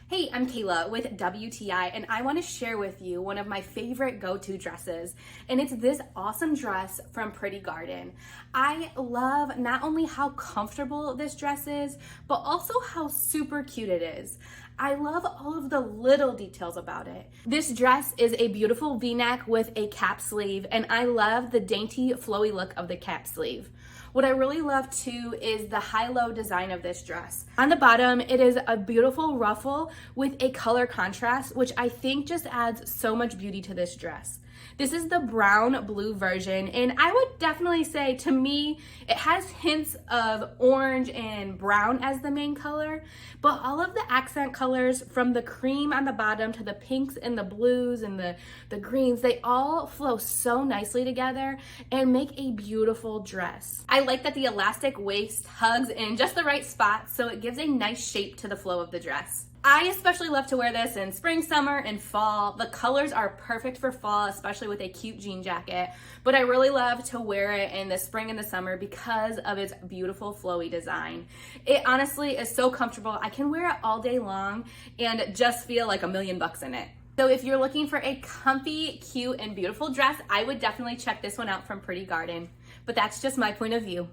Hey, I'm Kayla with WTI, and I want to share with you one of my favorite go-to dresses, and it's this awesome dress from Pretty Garden. I love not only how comfortable this dress is, but also how super cute it is. I love all of the little details about it. This dress is a beautiful V-neck with a cap sleeve, and I love the dainty, flowy look of the cap sleeve. What I really love too is the high-low design of this dress. On the bottom, it is a beautiful ruffle with a color contrast, which I think just adds so much beauty to this dress. This is the brown blue version, and I would definitely say, to me, it has hints of orange and brown as the main color, but all of the accent colors from the cream on the bottom to the pinks and the blues and the greens, they all flow so nicely together and make a beautiful dress. I like that the elastic waist hugs in just the right spot, so it gives a nice shape to the flow of the dress. I especially love to wear this in spring, summer, and fall. The colors are perfect for fall, especially with a cute jean jacket, but I really love to wear it in the spring and the summer because of its beautiful flowy design. It honestly is so comfortable. I can wear it all day long and just feel like $1,000,000 in it. So if you're looking for a comfy, cute, and beautiful dress, I would definitely check this one out from Pretty Garden. But that's just my point of view.